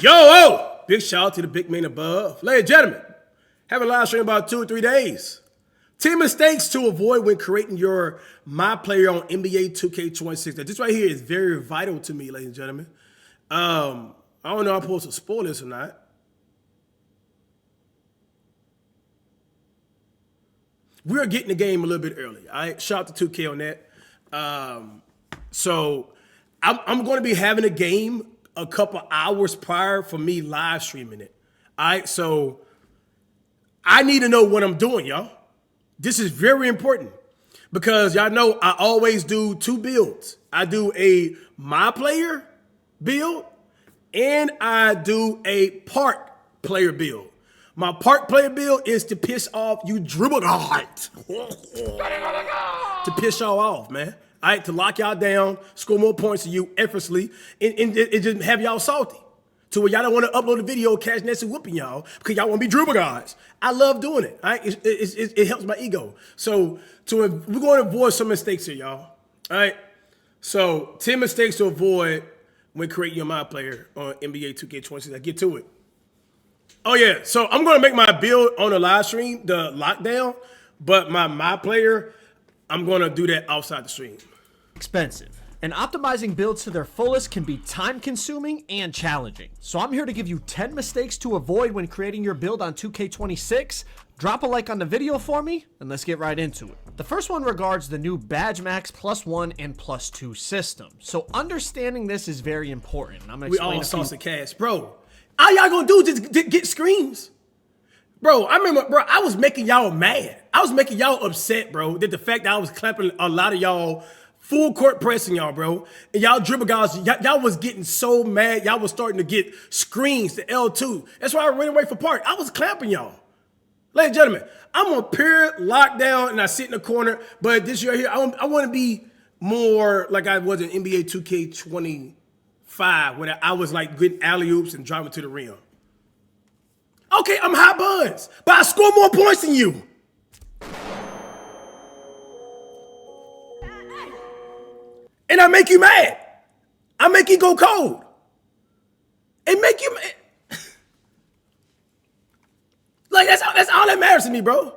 Yo, big shout out to the big man above. Ladies and gentlemen, have a live stream about 2 or 3 days. 10 mistakes to avoid when creating your My Player on NBA 2K26. Now, this right here is very vital to me, ladies and gentlemen. I don't know if I'm supposed to spoil this or not. We're getting the game a little bit early. All right, shout out to 2K on that. So I'm going to be having a game a couple hours prior for me live streaming it. All right, so I need to know what I'm doing, y'all. This is very important because y'all know I always do 2 builds. I do a My Player build and I do a park player build. My park player build is to piss off you dribble guards. To piss y'all off, man. All right, to lock y'all down, score more points than you effortlessly, and just have y'all salty. To where y'all don't want to upload a video Cash Nasty whooping y'all because y'all want to be dribble guards. I love doing it. All right? It helps my ego. So we're going to avoid some mistakes here, y'all. All right? So 10 mistakes to avoid when creating your My Player on NBA 2K26. I get to it. Oh, yeah. So I'm going to make my build on the live stream, the lockdown, but my player, I'm going to do that outside the stream. Expensive. And optimizing builds to their fullest can be time-consuming and challenging. So I'm here to give you 10 mistakes to avoid when creating your build on 2K26. Drop a like on the video for me, and let's get right into it. The first one regards the new Badge Max +1 and +2 system. So understanding this is very important. I'm gonna explain. We all sauce and cash, bro. All y'all gonna do is just get screens. Bro, I remember, bro, I was making y'all mad. I was making y'all upset, bro, that the fact that I was clapping a lot of y'all full court pressing y'all, bro. And y'all dribble guys, y'all was getting so mad. Y'all was starting to get screens to L2. That's why I ran away from park. I was clapping y'all. Ladies and gentlemen, I'm on pure lockdown and I sit in the corner. But this year here, I want to be more like I was in NBA 2K25 when I was like getting alley-oops and driving to the rim. Okay, I'm high buns, but I score more points than you. And I make you mad. I make you go cold. And make you mad. Like, that's all that matters to me, bro.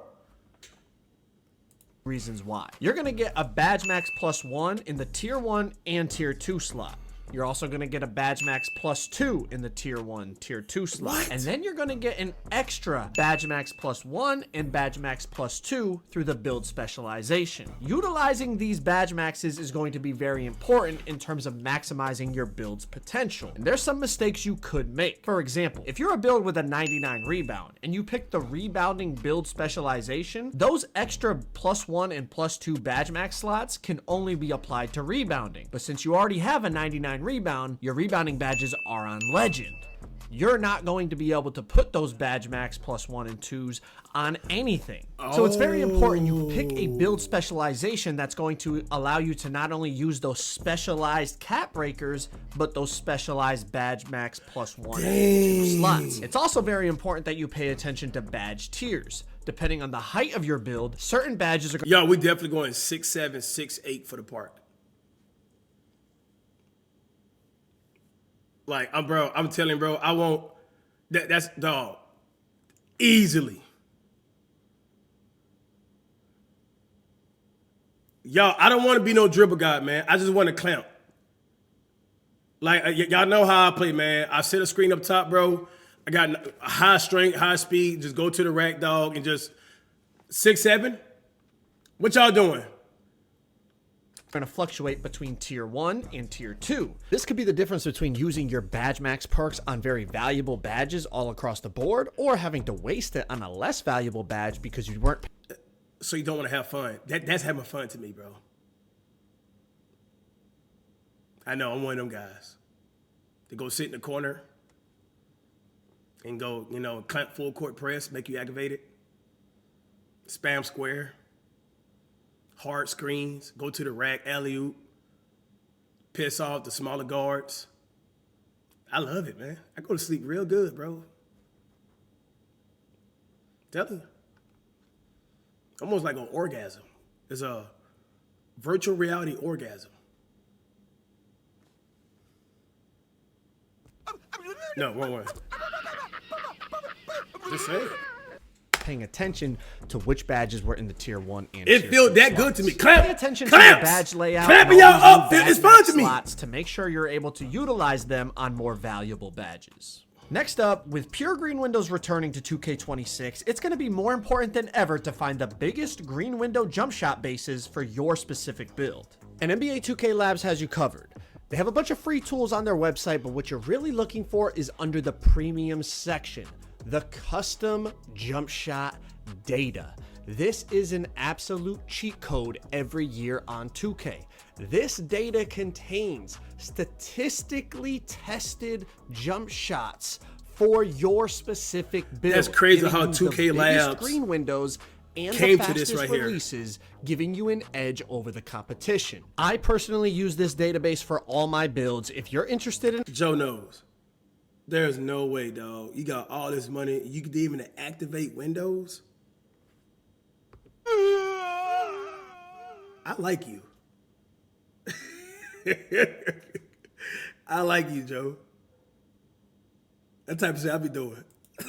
Reasons why. You're going to get a Badge Max +1 in the Tier 1 and Tier 2 slot. You're also going to get a Badge Max +2 in the Tier 1, Tier 2 slot. What? And then you're going to get an extra Badge Max +1 and Badge Max +2 through the build specialization. Utilizing these Badge Maxes is going to be very important in terms of maximizing your build's potential. And there's some mistakes you could make. For example, if you're a build with a 99 rebound and you pick the rebounding build specialization, those extra +1 and +2 Badge Max slots can only be applied to rebounding. But since you already have a 99 rebound, your rebounding badges are on legend. You're not going to be able to put those Badge Max +1 and 2s on anything. So it's very important you pick a build specialization that's going to allow you to not only use those specialized cap breakers, but those specialized Badge Max +1 and 2 slots. It's also very important that you pay attention to badge tiers. Depending on the height of your build, certain badges are... Yo, we definitely going 6'7", 6'8" for the park. Like, I'm telling bro, I won't, that's, dog, easily. Y'all, I don't want to be no dribble guy, man. I just want to clamp. Like, y'all know how I play, man. I set a screen up top, bro. I got high strength, high speed, just go to the rack, dog, and just 6'7". What y'all doing? Going to fluctuate between Tier 1 and Tier 2. This could be the difference between using your Badge Max perks on very valuable badges all across the board or having to waste it on a less valuable badge because you weren't... So you don't want to have fun. That's having fun to me, bro. I know, I'm one of them guys. To go sit in the corner and go, clamp full court press, make you activated. Spam square. Hard screens, go to the rack, alley-oop, piss off the smaller guards. I love it, man. I go to sleep real good, bro. Tell you. Almost like an orgasm. It's a virtual reality orgasm. No, wrong one. Just saying. Paying attention to which badges were in the tier 1 and It tier felt 2 that slots. good to me. Clamp, Pay attention to clamps, your badge layout. clamping and all y'all these new up. It's badge fun to me. slots to make sure you're able to utilize them on more valuable badges. Next up, with pure green windows returning to 2K26, it's going to be more important than ever to find the biggest green window jump shot bases for your specific build. And NBA 2K Labs has you covered. They have a bunch of free tools on their website, but what you're really looking for is under the premium section, the custom jump shot data. This is an absolute cheat code every year on 2K. This data contains statistically tested jump shots for your specific build. That's crazy giving how you 2K the biggest Labs green windows and came the to this fastest right here. releases, giving you an edge over the competition. I personally use this database for all my builds. If you're interested in Joe knows. There's no way, dog. You got all this money. You could even activate Windows. I like you. I like you, Joe. That type of shit I be doing.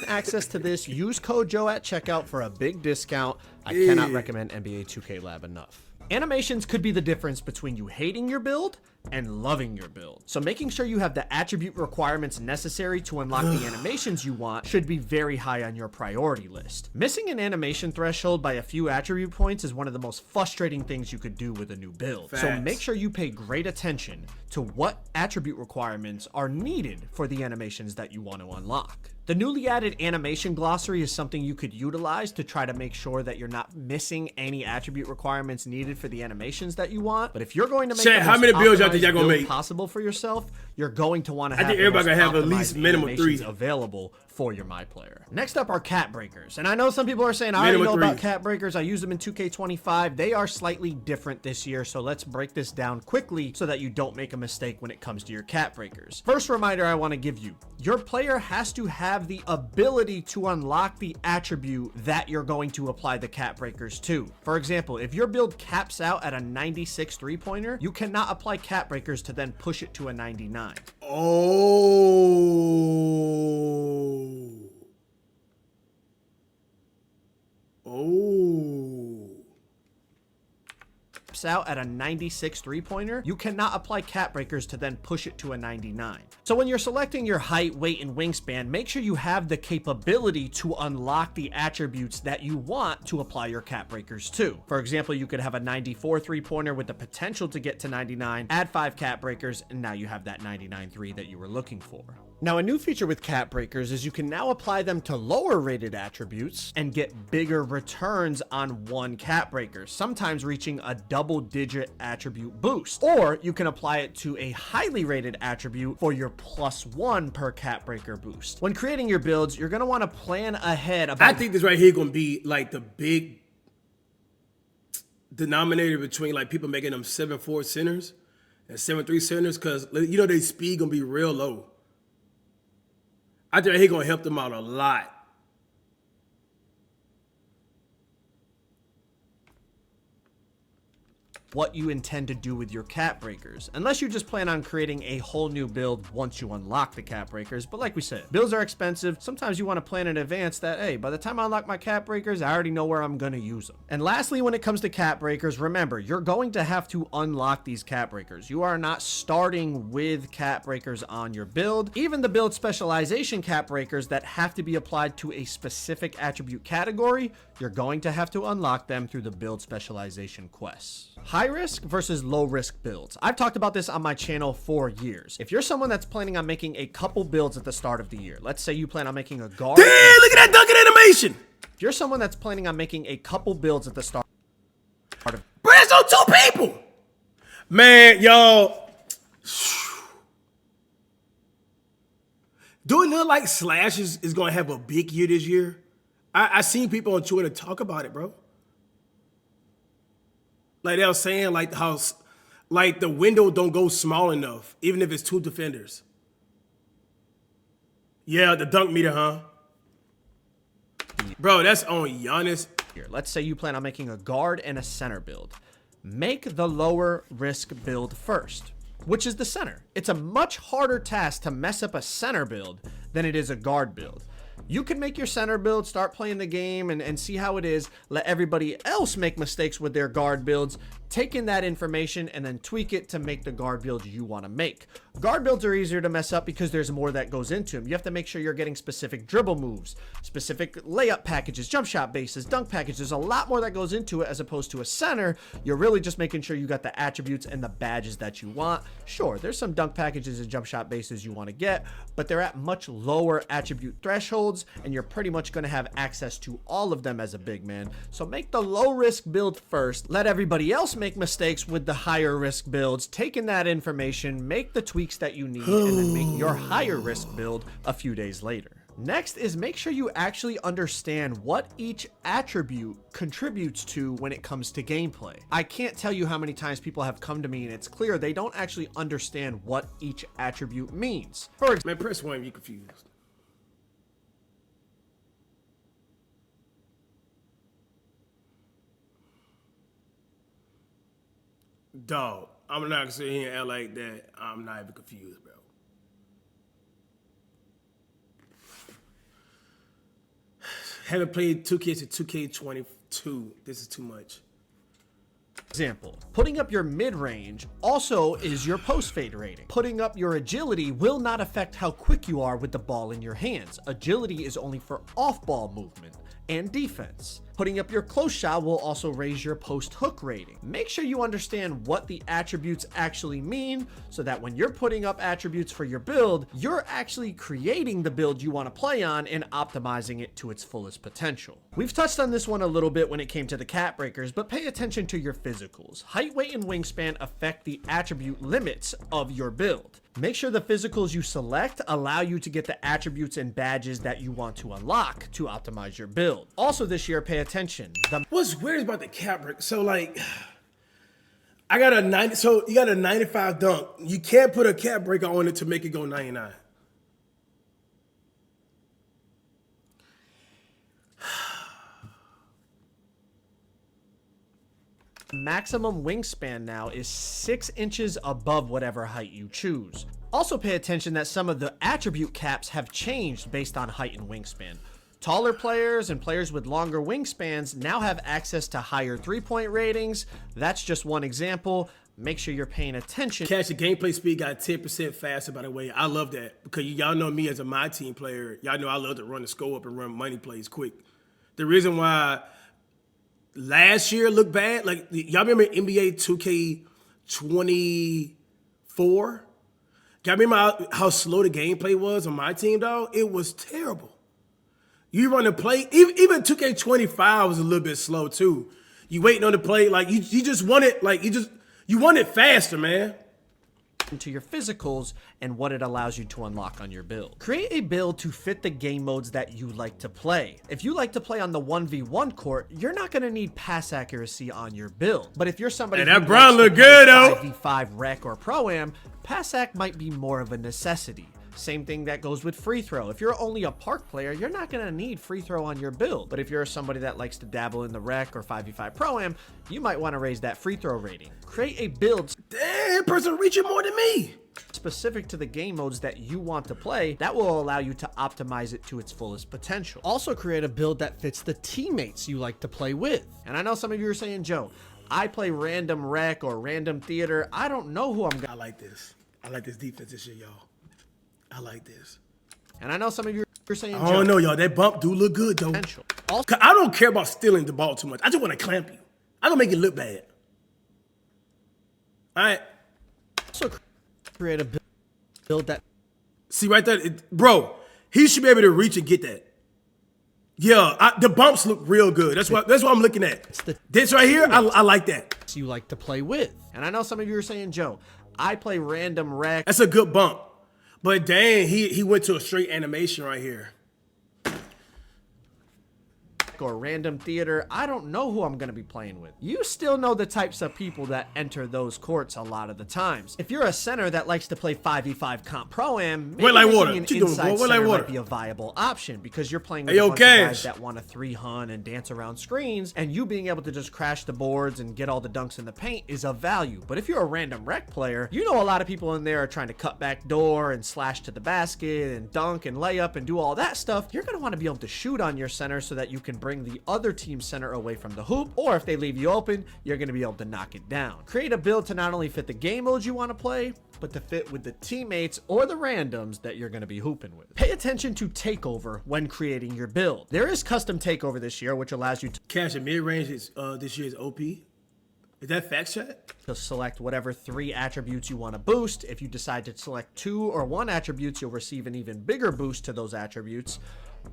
access to this, use code Joe at checkout for a big discount. I cannot recommend NBA 2K Lab enough. Animations could be the difference between you hating your build and loving your build. So making sure you have the attribute requirements necessary to unlock the animations you want should be very high on your priority list. Missing an animation threshold by a few attribute points is one of the most frustrating things you could do with a new build. Facts. So make sure you pay great attention to what attribute requirements are needed for the animations that you want to unlock. The newly added animation glossary is something you could utilize to try to make sure that you're not missing any attribute requirements needed for the animations that you want. But if you're going to make Chat, the how most many builds y'all think optimized y'all gonna build make? possible for yourself, you're going to want to I have think the everybody most gonna have at optimized least minimum animations 3. available for your MyPlayer. Next up are cat breakers. And I know some people are saying, I already Minimum know about 3. cat breakers. I use them in 2K25. They are slightly different this year. So let's break this down quickly so that you don't make a mistake when it comes to your cat breakers. First reminder I want to give you, your player has to have the ability to unlock the attribute that you're going to apply the cat breakers to. For example, if your build caps out at a 96 three-pointer, you cannot apply cat breakers to then push it to a 99. Out at a 96 three-pointer, you cannot apply cat breakers to then push it to a 99. So when you're selecting your height, weight, and wingspan, make sure you have the capability to unlock the attributes that you want to apply your cat breakers to. For example, you could have a 94 three-pointer with the potential to get to 99, add 5 cat breakers, and now you have that 99 three that you were looking for. Now, a new feature with cat breakers is you can now apply them to lower rated attributes and get bigger returns on one cat breaker, sometimes reaching a double-digit attribute boost. Or you can apply it to a highly rated attribute for your +1 per cat breaker boost. When creating your builds, you're going to want to plan ahead about... I think this right here gonna be like the big denominator between like people making them 7'4" centers and 7'3" centers, because you know their speed gonna be real low. I think he's gonna help them out a lot. What you intend to do with your cat breakers, unless you just plan on creating a whole new build once you unlock the cat breakers. But like we said, builds are expensive. Sometimes you want to plan in advance that, hey, by the time I unlock my cat breakers, I already know where I'm going to use them. And lastly, when it comes to cat breakers, remember, you're going to have to unlock these cat breakers. You are not starting with cat breakers on your build. Even the build specialization cat breakers that have to be applied to a specific attribute category, you're going to have to unlock them through the build specialization quests. High risk versus low risk builds. I've talked about this on my channel for years. If you're someone that's planning on making a couple builds at the start of the year, let's say you plan on making a guard. Damn, look at that dunking animation. If you're someone that's planning on making a couple builds at the start of... Bro, that's on 2 people. Man, y'all. Do it look like Slash is gonna have a big year this year? I seen people on Twitter talk about it, bro. Like they were saying, like how, like the window don't go small enough, even if it's 2 defenders. Yeah, the dunk meter, huh? Bro, that's on Giannis. Let's say you plan on making a guard and a center build. Make the lower risk build first, which is the center. It's a much harder task to mess up a center build than it is a guard build. You can make your center build, start playing the game, and see how it is. Let everybody else make mistakes with their guard builds. Take in that information and then tweak it to make the guard build you want to make. Guard builds are easier to mess up because there's more that goes into them. You have to make sure you're getting specific dribble moves, specific layup packages, jump shot bases, dunk packages. There's a lot more that goes into it as opposed to a center. You're really just making sure you got the attributes and the badges that you want. Sure, there's some dunk packages and jump shot bases you want to get, but they're at much lower attribute thresholds, and you're pretty much going to have access to all of them as a big man. So make the low risk build first. Let everybody else make mistakes with the higher risk builds. Take in that information, make the tweaks that you need, and then make your higher risk build a few days later. Next is make sure you actually understand what each attribute contributes to when it comes to gameplay. I can't tell you how many times people have come to me and it's clear they don't actually understand what each attribute means. For example, Man, press 1 if you're confused. Dog, I'm not gonna sit here and act like that. I'm not even confused, bro. Haven't played 2K since 2K22. This is too much. putting up your mid-range also is your post-fade rating. Putting up your agility will not affect how quick you are with the ball in your hands. Agility is only for off-ball movement and defense. Putting up your close shot will also raise your post-hook rating. Make sure you understand what the attributes actually mean so that when you're putting up attributes for your build, you're actually creating the build you want to play on and optimizing it to its fullest potential. We've touched on this one a little bit when it came to the cap breakers, but pay attention to your physicals. Height, weight, and wingspan affect the attribute limits of your build. Make sure the physicals you select allow you to get the attributes and badges that you want to unlock to optimize your build. Also this year, pay attention. What's weird about the cap break? So like, I got a 90. So you got a 95 dunk. You can't put a cap breaker on it to make it go 99. Maximum wingspan now is 6 inches above whatever height you choose. Also pay attention that some of the attribute caps have changed based on height and wingspan. Taller players and players with longer wingspans now have access to higher 3-point ratings. That's just one example. Make sure you're paying attention. Cash, the gameplay speed got 10% faster, by the way. I love that because y'all know me as a my team player. Y'all know I love to run the score up and run money plays quick. The reason why last year looked bad, like y'all remember NBA2K26? Y'all remember how slow the gameplay was on my team, dog? It was terrible. You run the play, even 2K25 was a little bit slow too. You waiting on the play, like you just want it, like you want it faster, man. Into your physicals and what it allows you to unlock on your build. Create a build to fit the game modes that you like to play. If you like to play on the 1v1 court, you're not going to need pass accuracy on your build. But if you're somebody that Brown look good though, 5v5 rec or pro-am, pass ac might be more of a necessity. Same thing that goes with free throw. If you're only a park player, you're not going to need free throw on your build. But if you're somebody that likes to dabble in the rec or 5v5 pro-am, you might want to raise that free throw rating. Create a build that person reaching more than me, specific to the game modes that you want to play that will allow you to optimize it to its fullest potential. Also create a build that fits the teammates you like to play with. And I know some of you are saying, Joe, I play random rec or random theater. I don't know who I'm gonna. I like this. I like this defense this year, y'all. I like this. And I know some of you are saying, I don't know, y'all. That bump do look good, though. Also, I don't care about stealing the ball too much. I just want to clamp you. I don't make it look bad. All right. Also create a build that. See right there, bro. He should be able to reach and get that. Yeah, the bumps look real good. That's what I'm looking at. This right here, I like that. You like to play with. And I know some of you are saying, Joe, I play random rec. That's a good bump. But dang, he went to a straight animation right here. rec or random theater, I don't know who I'm going to be playing with. You still know the types of people that enter those courts a lot of the times. If you're a center that likes to play 5v5 comp pro-am, maybe making an inside center might be a viable option because you're playing with a bunch of guys that want to 3-hunt and dance around screens, and you being able to just crash the boards and get all the dunks in the paint is of value. But if you're a random rec player, you know a lot of people in there are trying to cut back door and slash to the basket and dunk and layup and do all that stuff. You're going to want to be able to shoot on your center so that you can bring the other team's center away from the hoop, or if they leave you open, you're going to be able to knock it down. Create a build to not only fit the game modes you want to play, but to fit with the teammates or the randoms that you're going to be hooping with. Pay attention to Takeover when creating your build. There is custom Takeover this year, which allows you to cash and mid-range is this year's OP. Is that fact check? To select whatever 3 attributes you want to boost. If you decide to select 2 or 1 attributes, you'll receive an even bigger boost to those attributes.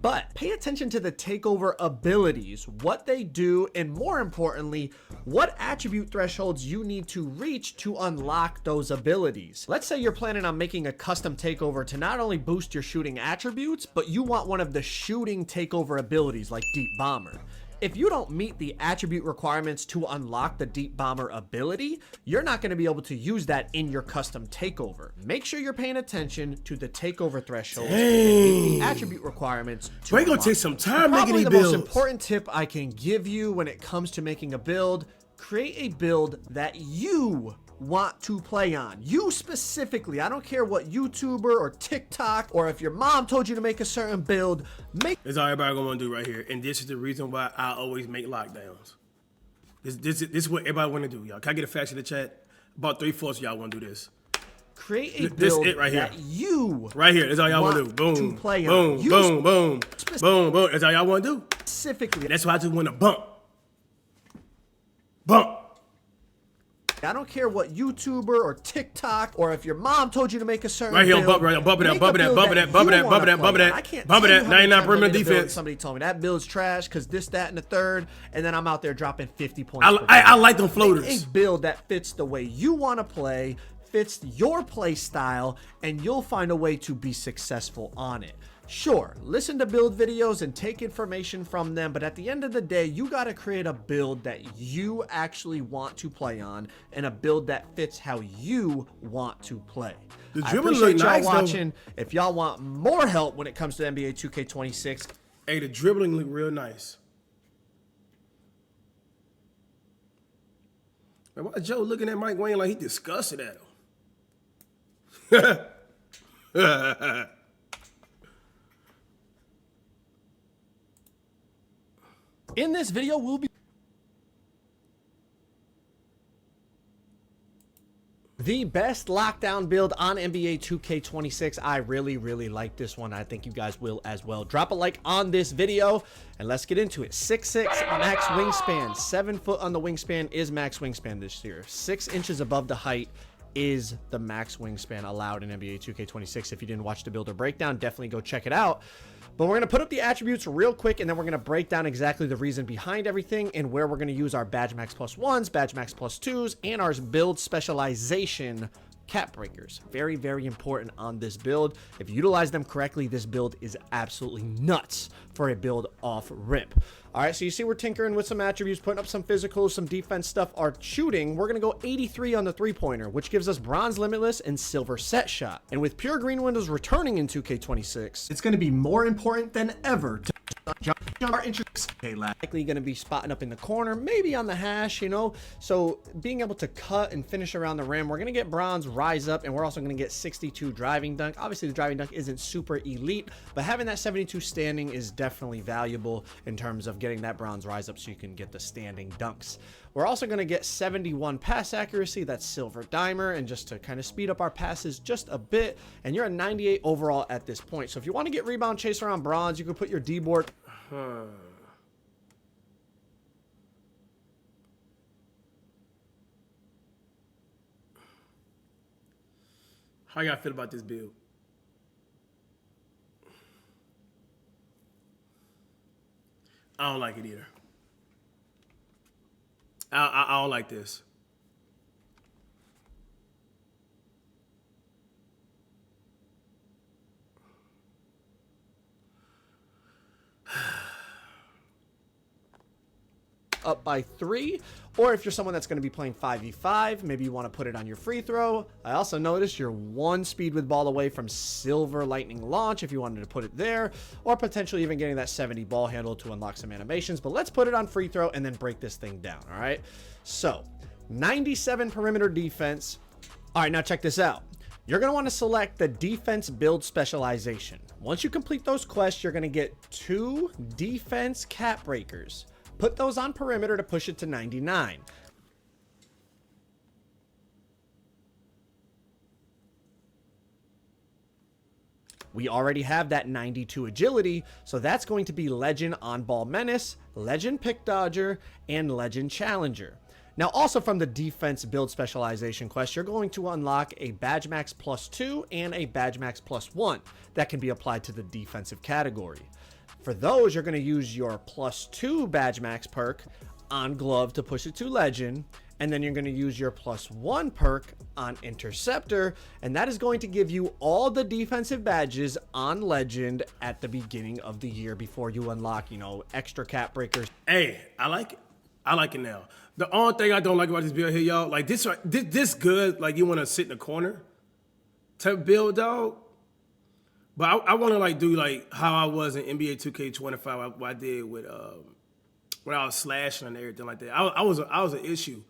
But pay attention to the Takeover abilities, what they do, and more importantly, what attribute thresholds you need to reach to unlock those abilities. Let's say you're planning on making a custom Takeover to not only boost your shooting attributes, but you want one of the shooting Takeover abilities like Deep Bomber. If you don't meet the attribute requirements to unlock the Deep Bomber ability, you're not going to be able to use that in your custom Takeover. Make sure you're paying attention to the Takeover thresholds and meet the attribute requirements to We're going to take some time making these builds. Probably the most important tip I can give you when it comes to making a build, create a build that you want to play on. You specifically. I don't care what YouTuber or TikTok, or if your mom told you to make a certain build, That's all everybody gonna want to do right here. And this is the reason why I always make lockdowns. This is what everybody want to do, y'all. Can I get a fact in the chat? About 3/4 of y'all want to do this. Create a build it right here. that you right here. That's all y'all want to do. Boom, play boom, on. boom, boom, boom, boom. That's all y'all want to do. Specifically. That's why I just want to bump. Bump. I don't care what YouTuber or TikTok, or if your mom told you to make a certain right here, build, bump it, bump it, bump it, bump it, bump it, bump it, bump it, I can't bump it, 99 perimeter defense. Somebody told me that build's trash because this, that, and the third, and then I'm out there dropping 50 points. I like them floaters. Make a build that fits the way you want to play, fits your play style, and you'll find a way to be successful on it. Sure, listen to build videos and take information from them, but at the end of the day, you got to create a build that you actually want to play on and a build that fits how you want to play. I appreciate y'all watching. If y'all want more help when it comes to NBA 2K26, hey, the dribbling look real nice. Man, why Joe looking at Mike Wayne like he disgusted at him? in this video, we'll be the best lockdown build on NBA 2K26. I really like this one. I think you guys will as well. Drop a like on this video and let's get into it. 6'6" max wingspan. 7 foot on the wingspan is max wingspan this year. 6 inches above the height is the max wingspan allowed in NBA 2K26. If you didn't watch the builder breakdown, definitely go check it out. But we're going to put up the attributes real quick, and then we're going to break down exactly the reason behind everything and where we're going to use our Badge Max +1s, Badge Max +2s, and our build specialization cap breakers. Very important on this build. If you utilize them correctly, this build is absolutely nuts for a build off rip. All right, so you see we're tinkering with some attributes, putting up some physicals, some defense stuff. Our shooting, we're going to go 83 on the 3-pointer, which gives us bronze limitless and silver set shot. And with pure green windows returning in 2K26, it's going to be more important than ever to jump our interest. Likely going to be spotting up in the corner, maybe on the hash, you know. So being able to cut and finish around the rim, we're going to get bronze, rise up, and we're also going to get 62 driving dunk. Obviously, the driving dunk isn't super elite, but having that 72 standing is definitely valuable in terms of getting that bronze rise up so you can get the standing dunks. We're also going to get 71 pass accuracy. That's silver dimer, and just to kind of speed up our passes just a bit. And you're a 98 overall at this point. So if you want to get rebound chase around bronze, you can put your D board. How y'all feel about this build? I don't like it either. I don't like this. up by 3. Or if you're someone that's going to be playing 5v5, maybe you want to put it on your free throw. I also noticed you're 1 speed with ball away from silver lightning launch if you wanted to put it there, or potentially even getting that 70 ball handle to unlock some animations. But let's put it on free throw and then break this thing down, all right? So 97 perimeter defense. All right, now check this out. You're going to want to select the defense build specialization. Once you complete those quests, you're going to get 2 defense cap breakers. Put those on perimeter to push it to 99. We already have that 92 agility, so that's going to be Legend On-Ball Menace, Legend Pick Dodger, and Legend Challenger. Now, also from the defense build specialization quest, you're going to unlock a Badge Max +2 and a Badge Max +1 that can be applied to the defensive category. For those, you're going to use your +2 Badge Max perk on Glove to push it to Legend, and then you're going to use your +1 perk on Interceptor, and that is going to give you all the defensive badges on Legend at the beginning of the year before you unlock, you know, extra cap breakers. Hey, I like it. I like it now. The only thing I don't like about this build here, y'all, like this good, like you want to sit in the corner type build, dog. But I want to like do like how I was in NBA 2K25, what I did with when I was slashing and everything like that. I was an issue.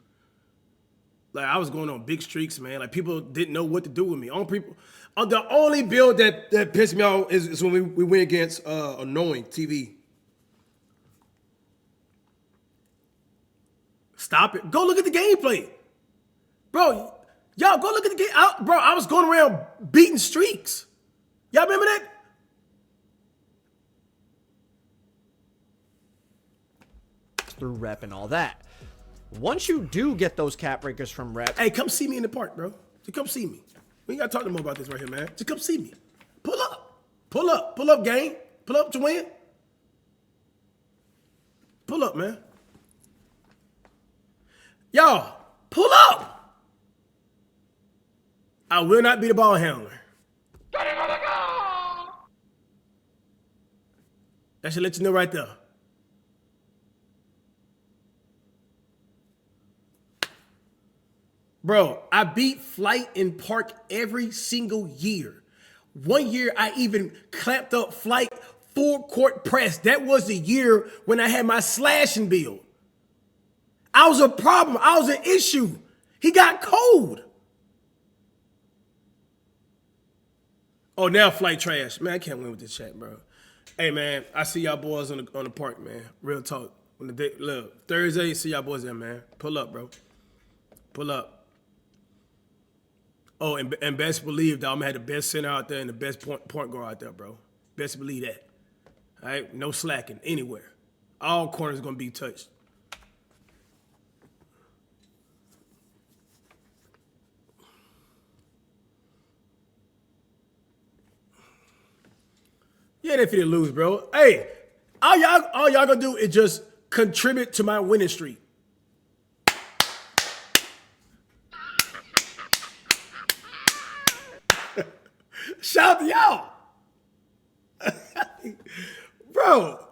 Like I was going on big streaks, man. Like people didn't know what to do with me. The only build that pissed me off is when we went against Annoying TV. Stop it. Go look at the gameplay. Bro, y'all go look at the game. I was going around beating streaks. Y'all remember that? Through rep and all that. Once you do get those cap breakers from rep. Hey, come see me in the park, bro. Just come see me. We ain't got to talk no more about this right here, man. Just come see me. Pull up. Pull up. Pull up, gang. Pull up to win. Pull up, man. Y'all, pull up. I will not be the ball handler. That should let you know right there. Bro, I beat Flight in Park every single year. One year, I even clamped up Flight full court press. That was the year when I had my slashing build. I was a problem. I was an issue. He got cold. Oh, now Flight trash. Man, I can't win with this chat, bro. Hey, man, I see y'all boys on the park, man. Real talk. Look, Thursday, see y'all boys there, man. Pull up, bro. Pull up. Oh, and best believe that I'm gonna have the best center out there and the best point guard out there, bro. Best believe that. All right, no slacking anywhere. All corners gonna be touched. Yeah, they finna lose, bro. Hey, all y'all gonna do is just contribute to my winning streak. Shout out to y'all. Bro,